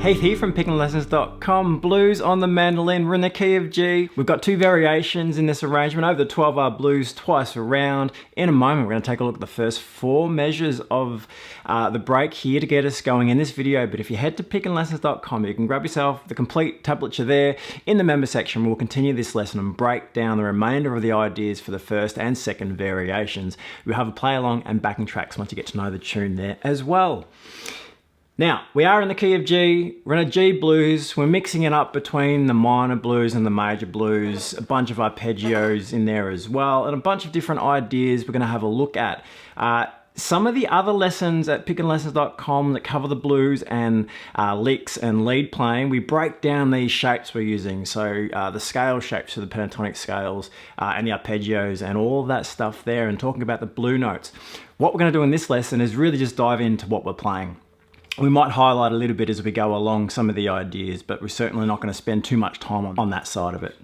Heath here from PickinLessons.com. Blues on the mandolin, we're in the key of G. We've got two variations in this arrangement over the 12-bar blues twice around. In a moment we're going to take a look at the first four measures of the break here to get us going in this video. But if you head to PickinLessons.com, you can grab yourself the complete tablature there in the member section. We'll continue this lesson and break down the remainder of the ideas for the first and second variations. We'll have a play along and backing tracks once you get to know the tune there as well. Now, we are in the key of G, we're in a G blues, we're mixing it up between the minor blues and the major blues, a bunch of arpeggios in there as well, and a bunch of different ideas we're going to have a look at. Some of the other lessons at PickinLessons.com that cover the blues and licks and lead playing, we break down these shapes we're using. So the scale shapes for the pentatonic scales and the arpeggios and all of that stuff there, and talking about the blue notes. What we're going to do in this lesson is really just dive into what we're playing. We might highlight a little bit as we go along some of the ideas, but we're certainly not going to spend too much time on that side of it.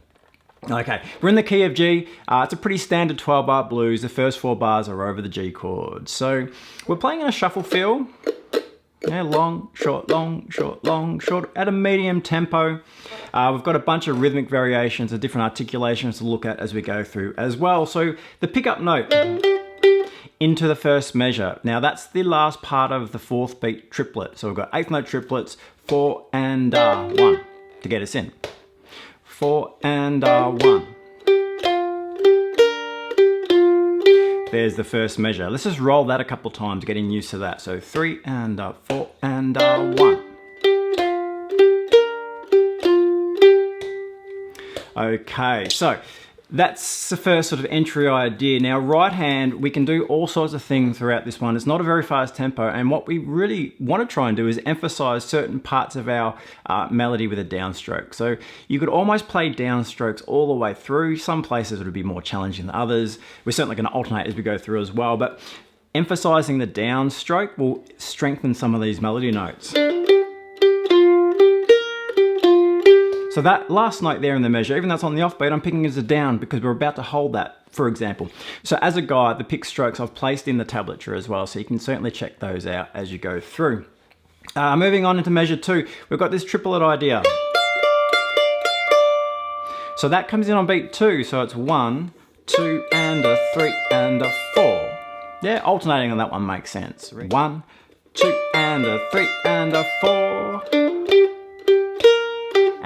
Okay, we're in the key of G. It's a pretty standard 12-bar blues. The first 4 bars are over the G chord. So we're playing in a shuffle feel. Yeah, long, short, at a medium tempo. We've got a bunch of rhythmic variations and different articulations to look at as we go through as well. So the pickup note into the first measure. Now that's the last part of the 4th beat triplet. So we've got 8th note triplets, 4 and 1 to get us in. 4 and 1. There's the first measure. Let's just roll that a couple times, getting used to that. So 3 and 4 and 1. Okay, so that's the first sort of entry idea. Now, right hand, we can do all sorts of things throughout this one. It's not a very fast tempo, and what we really want to try and do is emphasize certain parts of our melody with a downstroke. So you could almost play downstrokes all the way through. Some places it would be more challenging than others. We're certainly going to alternate as we go through as well, but emphasizing the downstroke will strengthen some of these melody notes. So that last note there in the measure, even though it's on the offbeat, I'm picking as a down because we're about to hold that, for example. So as a guide, the pick strokes I've placed in the tablature as well, so you can certainly check those out as you go through. Moving on into measure 2, we've got this triplet idea. So that comes in on beat 2, so it's 1, 2, and a 3, and a 4. Yeah, alternating on that one makes sense. 1, 2, and a 3, and a 4.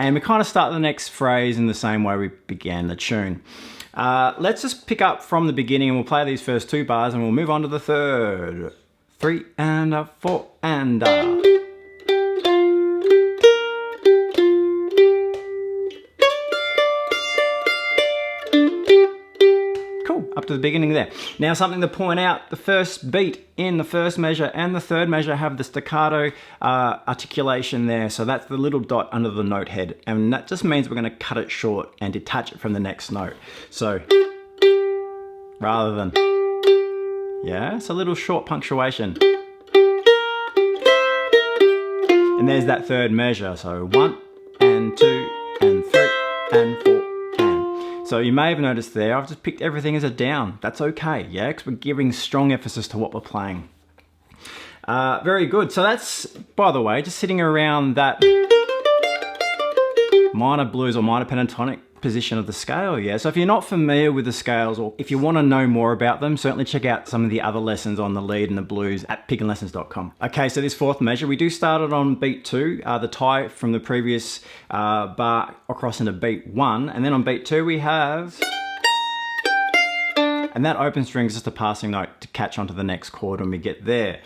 And we kind of start the next phrase in the same way we began the tune. Let's just pick up from the beginning and we'll play these first 2 bars and we'll move on to the third. 3 and a 4 and a. Cool, up to the beginning there. Now something to point out, the first beat in the first measure and the third measure have the staccato articulation there. So that's the little dot under the note head. And that just means we're going to cut it short and detach it from the next note. So rather than, yeah, it's a little short punctuation. And there's that third measure. So 1 and 2 and 3 and 4. So you may have noticed there, I've just picked everything as a down. That's okay, yeah, because we're giving strong emphasis to what we're playing. Very good. So that's, by the way, just sitting around that minor blues or minor pentatonic position of the scale, yeah. So if you're not familiar with the scales, or if you want to know more about them, certainly check out some of the other lessons on the lead and the blues at PickinLessons.com. Okay, so this 4th measure, we do start it on beat 2, the tie from the previous bar across into beat 1, and then on beat 2 we have, and that open string is just a passing note to catch onto the next chord when we get there.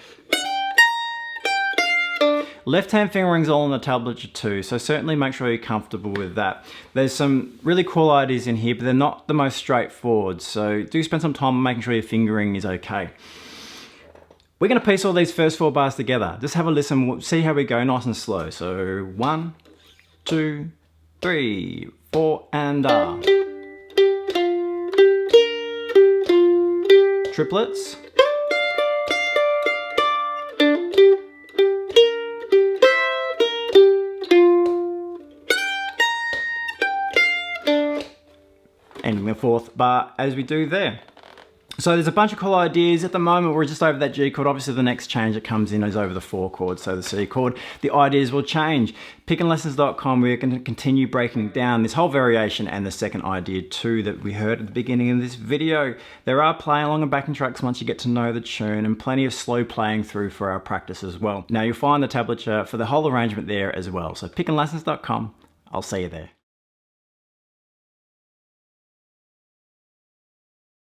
Left hand fingering's all on the tablature too, so certainly make sure you're comfortable with that. There's some really cool ideas in here, but they're not the most straightforward, so do spend some time making sure your fingering is okay. We're going to piece all these first 4 bars together. Just have a listen, we'll see how we go nice and slow. So 1, 2, 3, 4, and triplets. Ending the 4th bar as we do there. So there's a bunch of cool ideas. At the moment, we're just over that G chord. Obviously, the next change that comes in is over the 4 chord, so the C chord. The ideas will change. PickinLessons.com, we're going to continue breaking down this whole variation and the second idea too that we heard at the beginning of this video. There are play along and backing tracks once you get to know the tune, and plenty of slow playing through for our practice as well. Now, you'll find the tablature for the whole arrangement there as well. So PickinLessons.com, I'll see you there.